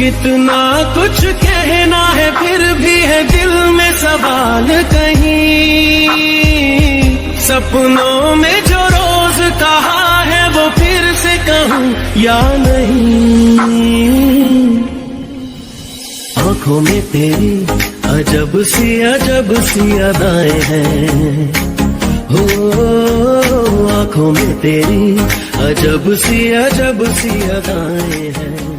कितना कुछ कहना है फिर भी है दिल में सवाल कहीं। सपनों में जो रोज कहा है वो फिर से कहूँ या नहीं। आंखों में तेरी अजब सी अदाएं हैं हो। आंखों में तेरी अजब सी अदाएं हैं।